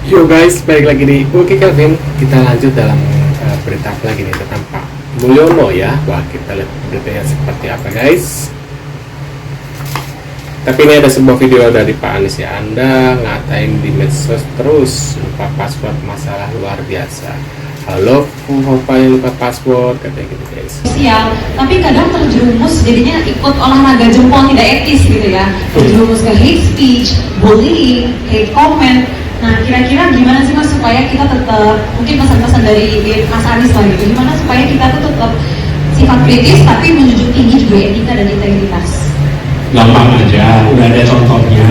Yo guys, balik lagi di Oke Kelvin. Kita lanjut dalam berita apa lagi nih tentang Pak Mulyono ya. Wah, kita lihat beritanya seperti apa guys. Tapi ini ada sebuah video dari Pak Anies ya. Anda ngatain di medsos terus, lupa password, masalah luar biasa. Halo, apa yang lupa password, katanya gitu guys. Sosial, tapi kadang terjerumus jadinya ikut olahraga jempol tidak etis gitu ya. Terjerumus ke hate speech, bullying, hate comment. Nah, kira-kira gimana sih Mas supaya kita tetap, mungkin pesan-pesan dari Mas Anies lah gitu, gimana supaya kita tuh tetap sifat kritis tapi menjunjung tinggi juga etika dan integritas? Gampang aja, udah ada contohnya.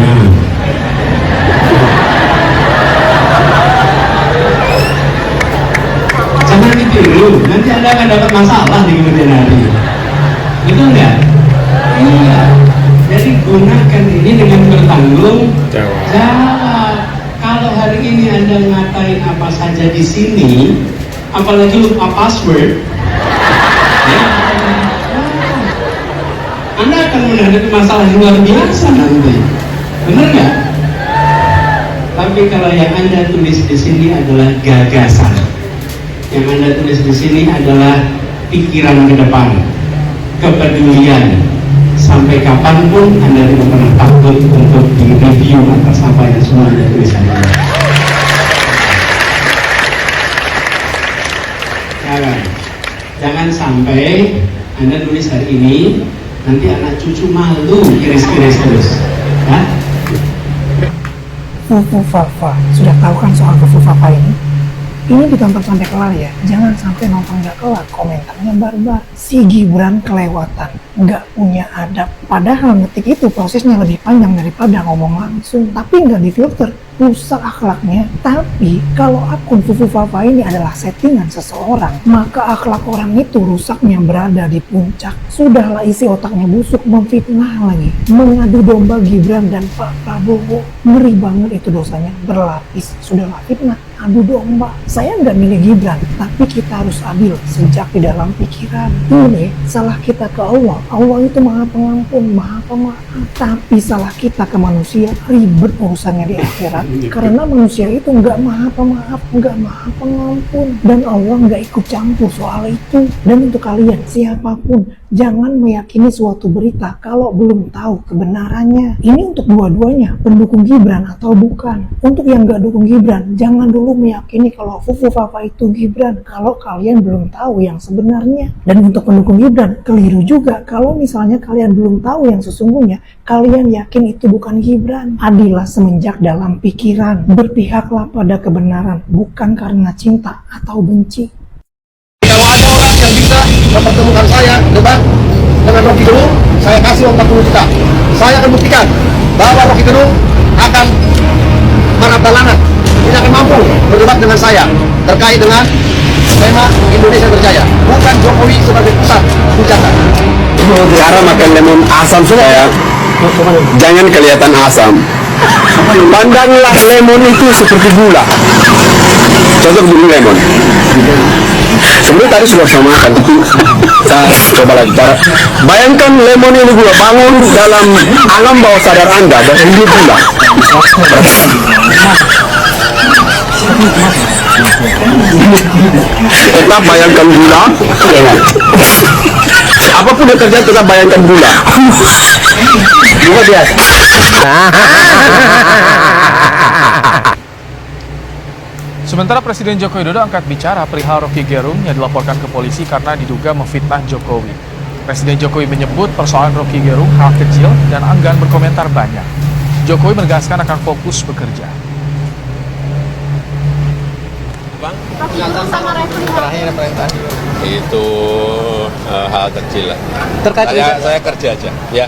Jangan ditiru, nanti Anda akan dapat masalah di kemudian hari. Betul nggak? Iya. Jadi gunakan ini dengan bertanggung jawab. Kalau hari ini Anda ngatain apa saja di sini, apalagi lupa password, ya, Anda akan menghadapi masalah yang luar biasa nanti. Benar nggak? Tapi kalau yang Anda tulis di sini adalah gagasan, yang Anda tulis di sini adalah pikiran ke depan, kepedulian, sampai kapanpun Anda tidak pernah takut untuk di-review atas apa yang semua Anda tulis. Jangan sampai Anda tulis hari ini, nanti anak cucu malu kiris-kiris terus. Ya? Fufu Fafa, sudah tahu kan soal Fufu Fafa ini? Ini ditonton sampai kelar ya, jangan sampai nonton gak kelar, komentarnya barbar. Si Gibran kelewatan, gak punya adab. Padahal ngetik itu prosesnya lebih panjang daripada ngomong langsung, tapi gak difilter, rusak akhlaknya. Tapi kalau akun Fufu Fafa ini adalah settingan seseorang, maka akhlak orang itu rusaknya berada di puncak. Sudahlah isi otaknya busuk, memfitnah lagi, mengadu domba Gibran dan Pak Prabowo. Ngeri banget itu dosanya, berlapis. Sudahlah fitnah, adu domba. Saya nggak milih Gibran, tapi kita harus adil sejak di dalam pikiran. Ini salah kita ke Allah. Allah itu maha pengampun, maha pemaaf. Tapi salah kita ke manusia, ribet urusannya di akhirat. Karena manusia itu nggak maha pemaaf, nggak maha pengampun. Dan Allah nggak ikut campur soal itu. Dan untuk kalian, siapapun, jangan meyakini suatu berita kalau belum tahu kebenarannya. Ini untuk dua-duanya, pendukung Gibran atau bukan. Untuk yang nggak dukung Gibran, jangan dulu meyakini kalau Fufu Fafa itu Gibran kalau kalian belum tahu yang sebenarnya. Dan untuk pendukung Gibran, keliru juga kalau misalnya kalian belum tahu yang sesungguhnya, kalian yakin itu bukan Gibran. Adilah semenjak dalam pikiran, berpihaklah pada kebenaran, bukan karena cinta atau benci. Kalau ada orang yang bisa mempertemukan saya debat dengan Rocky Gerung, saya kasih 40 juta. Saya akan buktikan bahwa Rocky Gerung akan merata lanat, tidak akan mampu berdebat dengan saya terkait dengan tema Indonesia Berjaya, bukan Jokowi sebagai pusat hujatan. Cara makan lemon asam semua ya, jangan kelihatan asam. Pandanglah lemon itu seperti gula. Cocok dulu lemon. Sebenarnya tadi sudah saya makan, tapi saya coba lagi cara. Bayangkan lemon ini gula, bangun dalam alam bawah sadar Anda dan ini gula. Tetap bayangkan gula. Apapun yang terjadi tetap bayangkan gula. Juga biasa. Sementara Presiden Joko Widodo angkat bicara perihal Rocky Gerung yang dilaporkan ke polisi karena diduga memfitnah Jokowi. Presiden Jokowi menyebut persoalan Rocky Gerung hal kecil dan enggan berkomentar banyak. Jokowi menegaskan akan fokus bekerja. Itu hal kecil lah. Saya kerja aja. Ya.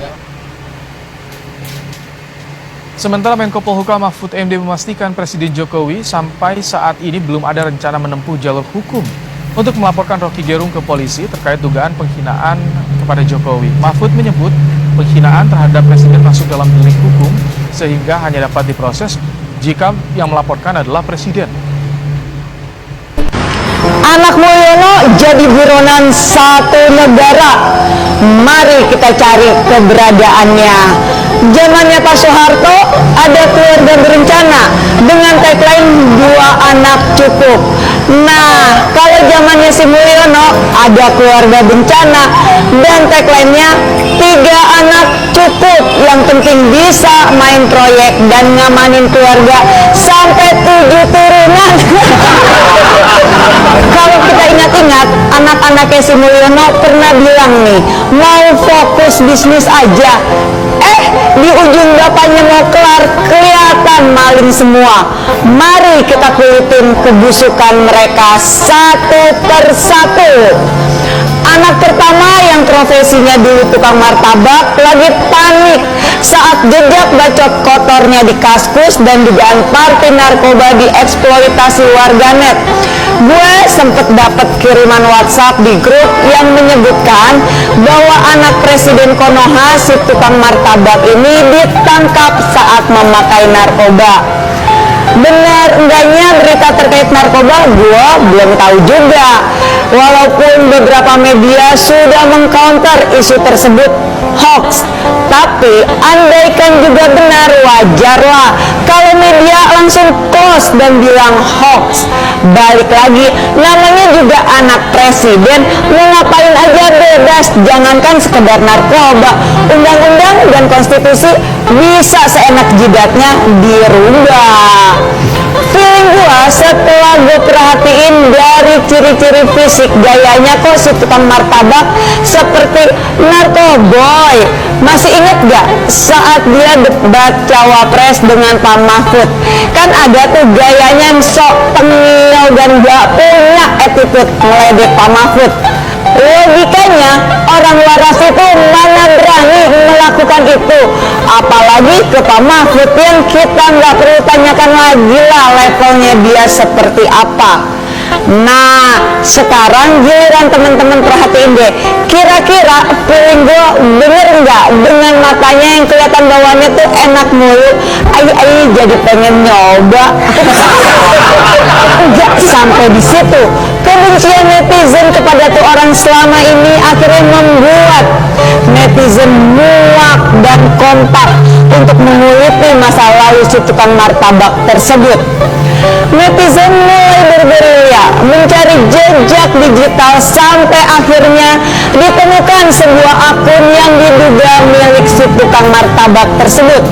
Sementara Menko Polhukam Mahfud MD memastikan Presiden Jokowi sampai saat ini belum ada rencana menempuh jalur hukum untuk melaporkan Rocky Gerung ke polisi terkait dugaan penghinaan kepada Jokowi. Mahfud menyebut penghinaan terhadap Presiden masuk dalam delik hukum sehingga hanya dapat diproses jika yang melaporkan adalah Presiden. Anak Mulyono jadi buronan satu negara. Mari kita cari keberadaannya. zamannya Pak Soeharto ada keluarga berencana dengan tagline 2 anak cukup. Nah, kalau zamannya si Mulyono ada keluarga bencana dan tagline-nya 3 anak cukup, yang penting bisa main proyek dan ngamanin keluarga sampai 7 turunan. Kalau kita ingat-ingat, anak-anaknya si Mulyono pernah bilang nih, mau fokus bisnis aja. Di ujung bapaknya mau kelar, kelihatan maling semua. Mari kita kulitin kebusukan mereka satu persatu. Anak pertama yang profesinya dulu tukang martabak lagi panik saat jejak bacot kotornya di Kaskus dan dugaan party narkoba dieksploitasi warganet. Gue sempet dapet kiriman WhatsApp di grup yang menyebutkan bahwa anak Presiden Konoha, si tukang martabak ini, ditangkap saat memakai narkoba. Benar enggaknya berita terkait narkoba gue belum tahu juga, walaupun beberapa media sudah mengcounter isu tersebut hoax. Tapi andaikan juga benar, wajarlah kalau media langsung close dan bilang hoax. Balik lagi, namanya juga anak presiden, mau ngapain aja bebas, jangankan sekedar narkoba, undang-undang dan konstitusi bisa seenak jidatnya dirubah. Feeling gua setelah gue perhatiin dari ciri-ciri fisik gayanya, kok si tukang martabak seperti narkoboy. Masih inget gak saat dia debat cawapres dengan Pak Mahfud? Kan ada tuh gayanya yang sok tengil dan gak punya attitude meledek Pak Mahfud. Logikanya orang waras itu mana berani melakukan itu, apalagi ke Pak Mahfud yang kita nggak perlu tanyakan lagi lah levelnya dia seperti apa. Nah, sekarang giliran teman-teman perhatiin deh, kira-kira feeling gue bener nggak dengan matanya yang kelihatan bawahnya tuh enak mulu, ai jadi pengen nyoba. Nggak sampai di situ, kebencian netizen kepada tuh orang selama ini akhirnya membuat netizen muak dan kompak untuk menguliti masa lalu si tukang martabak tersebut. Netizen mulai bergerilya mencari jejak digital sampai akhirnya ditemukan sebuah akun yang diduga milik si tukang martabak tersebut.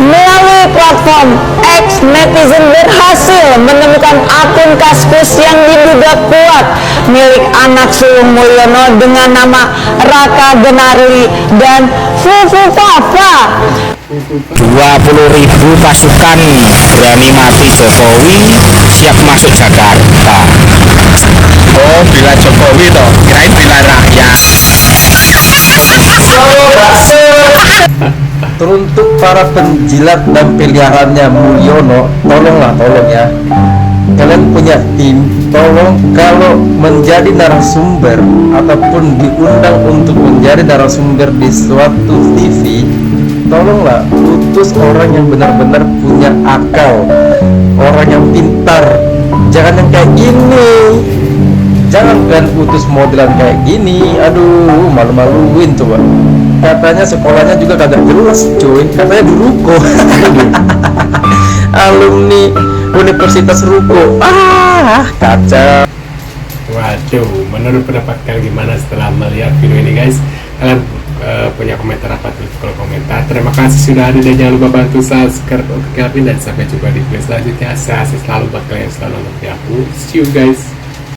Melalui platform X, netizen berhasil menemukan akun Kaskus yang diduga kuat milik anak sulung Mulyono dengan nama Raka Genarli dan Fufu Fafa. 20.000 pasukan berani mati Jokowi, siap masuk Jakarta. Oh, bila Jokowi toh, kirain bila rakyat. Teruntuk para penjilat dan peliharannya Mulyono, tolong ya. Kalian punya tim, tolong kalau menjadi narasumber ataupun diundang untuk menjadi narasumber di suatu TV, tolonglah utus orang yang benar-benar punya akal, orang yang pintar. Jangan yang kayak gini. Jangan kan utus modelan kayak gini. Aduh, malu-maluin coba. Katanya sekolahnya juga kagak jelas cuy, katanya di Ruko. Alumni Universitas Ruko. Kacau. Waduh, menurut pendapat kalian gimana setelah melihat video ini guys? Kalian punya komentar apa? Tulis kolom komentar. Terima kasih sudah hadir dan jangan lupa bantu subscribe untuk Kelvin dan sampai jumpa di video selanjutnya. Saya selalu buat kalian selalu nonton aku. See you guys.